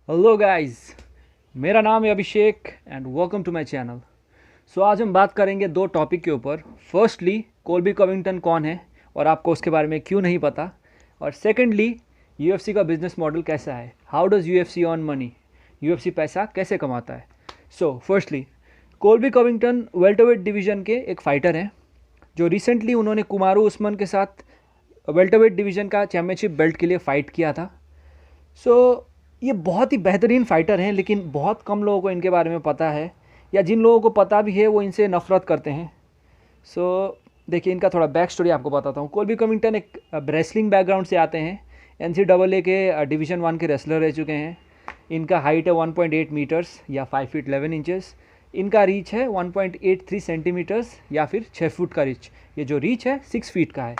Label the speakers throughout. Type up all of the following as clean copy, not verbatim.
Speaker 1: Hello guys, मेरा नाम है Abhishek and welcome to my channel. So आज हम बात करेंगे दो टॉपिक के ऊपर। फर्स्टली, कोल्बी कविंगटन कौन है और आपको उसके बारे में क्यों नहीं पता, और सेकंडली, यूएफसी का बिजनेस मॉडल कैसा है, how does UFC earn money, UFC पैसा कैसे कमाता है। So firstly, कोल्बी Covington welterweight division के एक फ़ाइटर हैं जो रिसेंटली उन्होंने कुमारू उस्मान के साथ वेल्टरवेट डिवीज़न का चैम्पियनशिप बेल्ट के लिए फ़ाइट किया था। ये बहुत ही बेहतरीन फ़ाइटर हैं, लेकिन बहुत कम लोगों को इनके बारे में पता है, या जिन लोगों को पता भी है वो इनसे नफ़रत करते हैं। देखिए, इनका थोड़ा बैक स्टोरी आपको बताता हूँ। कोल्बी कविंगटन एक रेसलिंग बैकग्राउंड से आते हैं। NCAA के डिवीज़न 1 के रेसलर रह चुके हैं। इनका हाइट है 1.8 मीटर्स या 5 फीट 11 इंचेस। इनका रीच है 1.83 सेंटीमीटर्स या फिर 6 फुट का रीच। ये जो रीच है 6 फीट का है।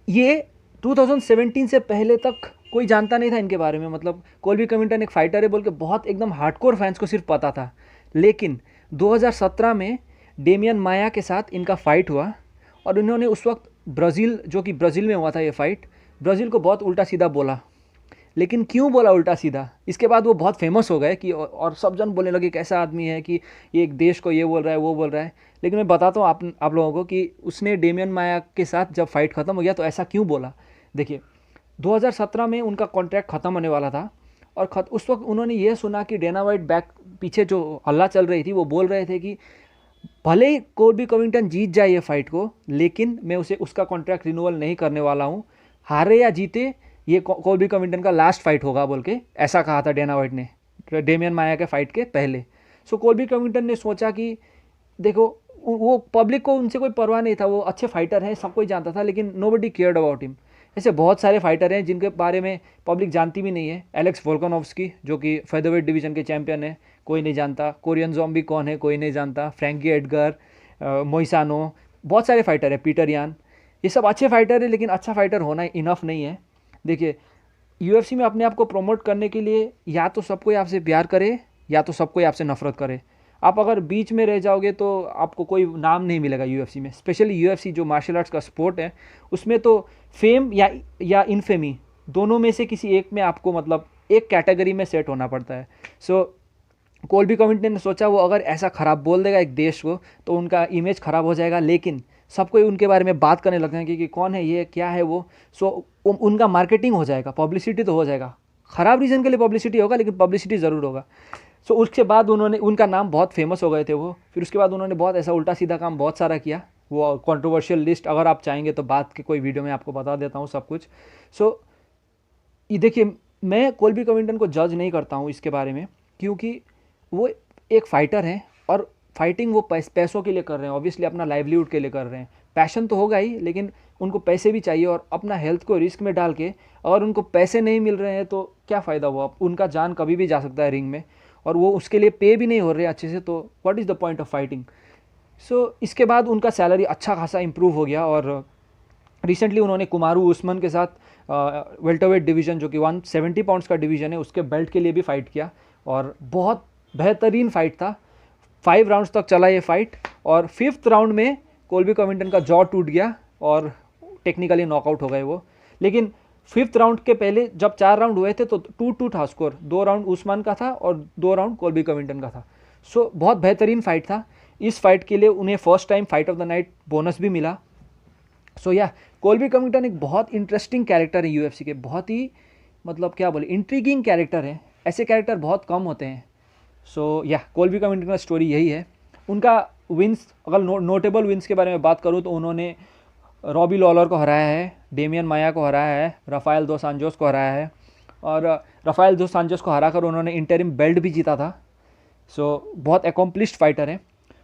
Speaker 1: ये 2017 से पहले तक कोई जानता नहीं था इनके बारे में। मतलब कोल्बी कविंगटन एक फ़ाइटर है बोल के बहुत एकदम हार्डकोर फैंस को सिर्फ पता था। लेकिन 2017 में डेमियन माया के साथ इनका फ़ाइट हुआ, और इन्होंने उस वक्त ब्राज़ील, जो कि ब्राज़ील में हुआ था ये फ़ाइट, ब्राज़ील को बहुत उल्टा सीधा बोला। लेकिन क्यों बोला उल्टा सीधा, इसके बाद वो बहुत फेमस हो गए कि, और सब जन बोलने लगे कैसा आदमी है कि ये एक देश को ये बोल रहा है वो बोल रहा है। लेकिन मैं बताता हूँ आप लोगों को कि उसने डेमियन माया के साथ जब फाइट ख़त्म हो गया तो ऐसा क्यों बोला। देखिए, 2017 में उनका कॉन्ट्रैक्ट ख़त्म होने वाला था, और उस वक्त उन्होंने ये सुना कि डेना वाइट बैक पीछे जो हल्ला चल रही थी वो बोल रहे थे कि भले ही कोल्बी कविंगटन जीत जाए ये फाइट को, लेकिन मैं उसे उसका कॉन्ट्रैक्ट रिन्यूअल नहीं करने वाला हूँ। हारे या जीते, ये कोल्बी कविंगटन का लास्ट फाइट होगा बोल के ऐसा कहा था डेना वाइट ने डेमियन माया के फाइट के पहले। कोल्बी कविंगटन ने सोचा कि देखो, वो पब्लिक को उनसे कोई परवाह नहीं था, वो अच्छे फाइटर हैं, सब कोई जानता था, लेकिन नोबडी केयर्ड अबाउट हिम। ऐसे बहुत सारे फाइटर हैं जिनके बारे में पब्लिक जानती भी नहीं है। एलेक्स वोल्कानोव्स्की, जो कि फेदरवेट डिवीज़न के चैंपियन है, कोई नहीं जानता। कोरियन ज़ॉम्बी कौन है, कोई नहीं जानता। फ्रैंकी एडगर, मोइसानो, बहुत सारे फाइटर है, पीटर यान, ये सब अच्छे फाइटर है, लेकिन अच्छा फाइटर होना इनफ नहीं है। देखिए, यूएफसी में अपने आप को प्रमोट करने के लिए या तो सब कोई आपसे प्यार करे या तो सब कोई आपसे नफरत करे। आप अगर बीच में रह जाओगे तो आपको कोई नाम नहीं मिलेगा यूएफसी में। स्पेशली यूएफसी जो मार्शल आर्ट्स का स्पोर्ट है, उसमें तो फेम या इनफेमी, दोनों में से किसी एक में आपको, मतलब एक कैटेगरी में सेट होना पड़ता है। कोल्बी कविंगटन ने सोचा वो अगर ऐसा ख़राब बोल देगा एक देश को तो उनका इमेज ख़राब हो जाएगा, लेकिन सब कोई उनके बारे में बात करने लगते हैं कि कौन है ये, क्या है वो। उनका मार्केटिंग हो जाएगा, पब्लिसिटी तो हो जाएगा। ख़राब रीज़न के लिए पब्लिसिटी होगा, लेकिन पब्लिसिटी ज़रूर होगा। उसके बाद उनका नाम बहुत फेमस हो गए थे वो। फिर उसके बाद उन्होंने बहुत ऐसा उल्टा सीधा काम बहुत सारा किया। वो कंट्रोवर्शियल लिस्ट अगर आप चाहेंगे तो बात के कोई वीडियो में आपको बता देता हूँ सब कुछ। ये देखिए, मैं कोल्बी कविंगटन को जज नहीं करता हूँ इसके बारे में, क्योंकि वो एक फ़ाइटर हैं और फाइटिंग वो पैसों के लिए कर रहे हैं, ऑब्वियसली अपना लाइवलीहुड के लिए कर रहे हैं। पैशन तो होगा ही, लेकिन उनको पैसे भी चाहिए, और अपना हेल्थ को रिस्क में डाल के अगर उनको पैसे नहीं मिल रहे हैं तो क्या फ़ायदा हुआ। उनका जान कभी भी जा सकता है रिंग में, और वो उसके लिए पे भी नहीं हो रहे अच्छे से, तो what is the point of fighting. इसके बाद उनका सैलरी अच्छा खासा इंप्रूव हो गया, और रिसेंटली उन्होंने कुमारू उस्मान के साथ वेल्टरवेट डिवीज़न, जो कि 170 पाउंड्स का डिवीज़न है, उसके बेल्ट के लिए भी फ़ाइट किया, और बहुत बेहतरीन फाइट था। 5 राउंड्स तक चला ये फाइट, और 5th राउंड में कोल्बी कविंगटन का जॉ टूट गया और टेक्निकली नॉकआउट हो गए वो। लेकिन 5th राउंड के पहले जब 4 राउंड हुए थे तो 2-2 था स्कोर। 2 राउंड उस्मान का था और 2 राउंड कोल्बी कविंगटन का था। बहुत बेहतरीन फाइट था। इस फाइट के लिए उन्हें first time fight of the night bonus भी मिला। कोल्बी कविंगटन एक बहुत इंटरेस्टिंग कैरेक्टर है यूएफसी के, बहुत ही, मतलब क्या बोले, इंट्रीगिंग कैरेक्टर है। ऐसे कैरेक्टर बहुत कम होते हैं। कोल्बी कविंगटन का स्टोरी यही है। उनका विंस, अगर नोटेबल विंस के बारे में बात करूँ तो उन्होंने रॉबी लॉलर को हराया है, डेमियन माया को हराया है, राफाएल दो सांजोस को हराया है, और राफाएल दो सांजोस को हराकर उन्होंने इंटरिम बेल्ट भी जीता था। बहुत एकम्प्लिश्ड फाइटर हैं।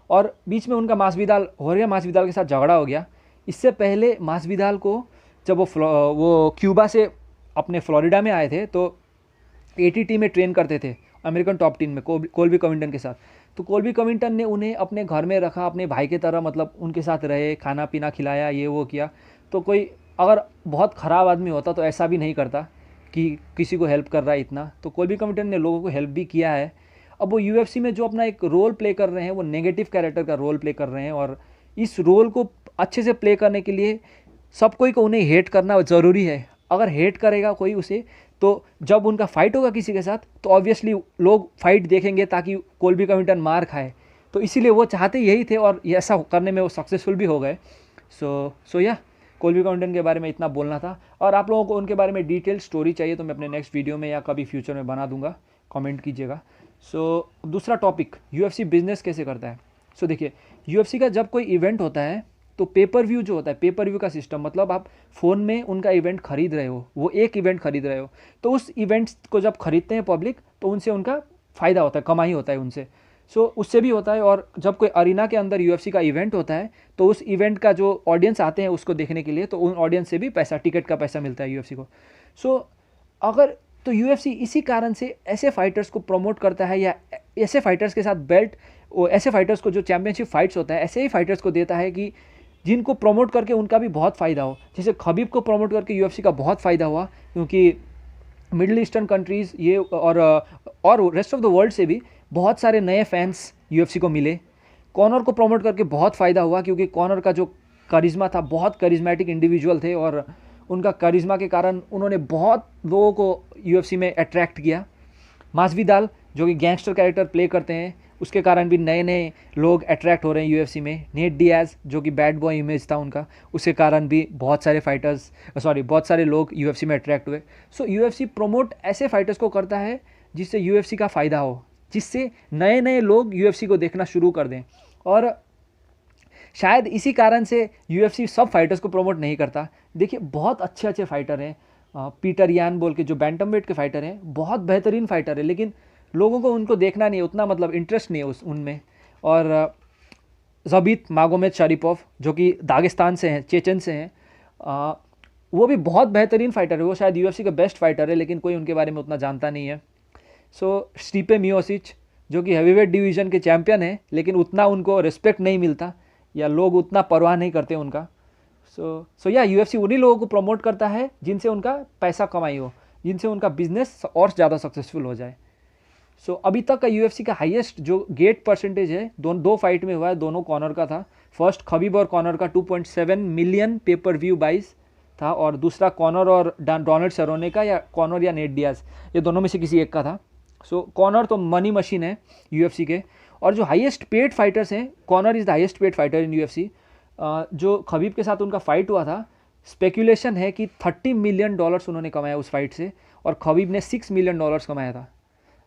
Speaker 1: और बीच में उनका मासविदाल के साथ झगड़ा हो गया। इससे पहले मासविदाल को, जब वो क्यूबा से अपने फ्लोरिडा में आए थे, तो ATT में ट्रेन करते थे, अमेरिकन टॉप टीम में, कोल्बी कविंगटन के साथ। तो कोल्बी कविंगटन ने उन्हें अपने घर में रखा, अपने भाई की तरह, मतलब उनके साथ रहे, खाना पीना खिलाया, ये वो किया। तो कोई अगर बहुत ख़राब आदमी होता तो ऐसा भी नहीं करता कि किसी को हेल्प कर रहा है इतना। तो कोल्बी कविंगटन ने लोगों को हेल्प भी किया है। अब वो यूएफसी में जो अपना एक रोल प्ले कर रहे हैं, वो नेगेटिव कैरेक्टर का रोल प्ले कर रहे हैं, और इस रोल को अच्छे से प्ले करने के लिए सब कोई को उन्हें हेट करना ज़रूरी है। अगर हेट करेगा कोई उसे, तो जब उनका फाइट होगा किसी के साथ तो ऑब्वियसली लोग फाइट देखेंगे ताकि कोल्बी कविंगटन मार खाए, तो इसीलिए वो चाहते यही थे और ये ऐसा करने में वो सक्सेसफुल भी हो गए। सो या कोल्बी कविंगटन के बारे में इतना बोलना था। और आप लोगों को उनके बारे में डिटेल स्टोरी चाहिए तो मैं अपने नेक्स्ट वीडियो में या कभी फ्यूचर में बना दूंगा, कमेंट कीजिएगा। सो दूसरा टॉपिक, यूएफसी बिजनेस कैसे करता है। सो देखिए, यूएफसी का जब कोई इवेंट होता है तो पेपर व्यू जो होता है, पेपर व्यू का सिस्टम मतलब आप फ़ोन में उनका इवेंट खरीद रहे हो, वो एक इवेंट खरीद रहे हो, तो उस इवेंट को जब खरीदते हैं पब्लिक तो उनसे उनका फ़ायदा होता है, कमाई होता है उनसे। सो उससे भी होता है। और जब कोई अरीना के अंदर यूएफसी का इवेंट होता है तो उस इवेंट का जो ऑडियंस आते हैं उसको देखने के लिए, तो उन ऑडियंस से भी पैसा, टिकट का पैसा मिलता है यूएफसी को। सो अगर तो यूएफसी इसी कारण से ऐसे फाइटर्स को प्रमोट करता है या ऐसे फाइटर्स के साथ बेल्ट, ऐसे फाइटर्स को जो चैंपियनशिप फाइट्स होता है ऐसे ही फाइटर्स को देता है कि जिनको प्रमोट करके उनका भी बहुत फ़ायदा हो। जैसे खबीब को प्रमोट करके यूएफसी का बहुत फ़ायदा हुआ, क्योंकि मिडिल ईस्टर्न कंट्रीज़ ये और रेस्ट ऑफ द वर्ल्ड से भी बहुत सारे नए फैंस यूएफसी को मिले। कॉनर को प्रमोट करके बहुत फ़ायदा हुआ, क्योंकि कॉनर का जो करिश्मा था, बहुत करिश्मेटिक इंडिविजुअल थे और उनका करिश्मा के कारण उन्होंने बहुत लोगों को यूएफसी में अट्रैक्ट किया। मासवीदाल जो कि गैंगस्टर कैरेक्टर प्ले करते हैं, उसके कारण भी नए नए लोग अट्रैक्ट हो रहे हैं यूएफसी में। नेट डियाज जो कि बैड बॉय इमेज था उनका, उसके कारण भी बहुत सारे लोग यूएफसी में अट्रैक्ट हुए। सो यूएफसी प्रमोट ऐसे फाइटर्स को करता है जिससे यूएफसी का फ़ायदा हो, जिससे नए नए लोग यूएफसी को देखना शुरू कर दें। और शायद इसी कारण से यूएफसी सब फाइटर्स को प्रमोट नहीं करता। देखिए, बहुत अच्छे अच्छे फाइटर हैं, पीटर यान बोल के जो बैंटमवेट के फाइटर हैं, बहुत बेहतरीन फाइटर है, लेकिन लोगों को उनको देखना नहीं है उतना, मतलब इंटरेस्ट नहीं है उनमें। और ज़बीत मागोमेद शरीपोव जो कि दागिस्तान से हैं, चेचन से हैं, वो भी बहुत बेहतरीन फाइटर है, वो शायद यूएफसी का बेस्ट फाइटर है, लेकिन कोई उनके बारे में उतना जानता नहीं है। सो स्टीपे मियोसिच जो कि हैवीवेट डिवीज़न के चैम्पियन है, लेकिन उतना उनको रिस्पेक्ट नहीं मिलता या लोग उतना परवाह नहीं करते उनका। सो या यूएफसी उन्हीं लोगों को प्रमोट करता है जिनसे उनका पैसा कमाई हो, जिनसे उनका बिजनेस और ज़्यादा सक्सेसफुल हो जाए। सो अभी तक का यूएफसी का हाईएस्ट जो गेट परसेंटेज है दो फाइट में हुआ है, दोनों कॉनर का था। फर्स्ट खबीब और कॉनर का 2.7 मिलियन पेपर व्यू बाइज था, और दूसरा कॉनर और डोनाल्ड सेरोने का, या कॉनर या नेट डियाज, ये दोनों में से किसी एक का था। सो कॉनर तो मनी मशीन है यूएफसी के। और जो हाईएस्ट पेड फाइटर्स हैं, Conor is the highest paid fighter in UFC. जो खबीब के साथ उनका फाइट हुआ था, स्पेकुलेशन है कि $30 मिलियन उन्होंने कमाया उस फाइट से, और खबीब ने $6 मिलियन कमाया था।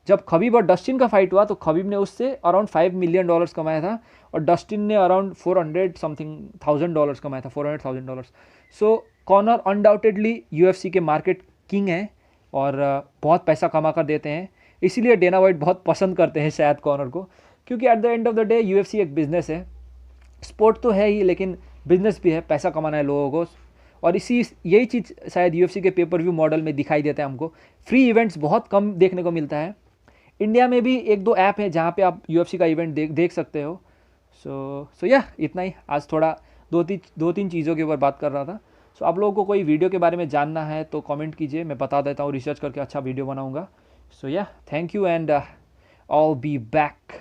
Speaker 1: जब खबीब और डस्टिन का फाइट हुआ तो खबीब ने उससे अराउंड $5 मिलियन कमाया था, और डस्टिन ने अराउंड $400,000 कमाया था, $400,000। सो कॉनर अनडाउटेडली यूएफसी के मार्केट किंग है और बहुत पैसा कमा कर देते हैं, इसीलिए डेना वाइट बहुत पसंद करते हैं शायद कॉनर को, क्योंकि at the end of the day UFC एक बिजनेस है। स्पोर्ट तो है ही, लेकिन बिजनेस भी है, पैसा कमाना है लोगों को। और यही चीज़ शायद यूएफसी के पेपर व्यू मॉडल में दिखाई देता है हमको। फ्री इवेंट्स बहुत कम देखने को मिलता है। इंडिया में भी 1-2 ऐप है जहाँ पे आप यूएफसी का इवेंट देख सकते हो। सो या इतना ही। आज थोड़ा दो तीन चीज़ों के ऊपर बात कर रहा था। सो आप लोगों को कोई वीडियो के बारे में जानना है तो कमेंट कीजिए, मैं बता देता हूँ, रिसर्च करके अच्छा वीडियो बनाऊँगा। सो या thank you and I'll be back.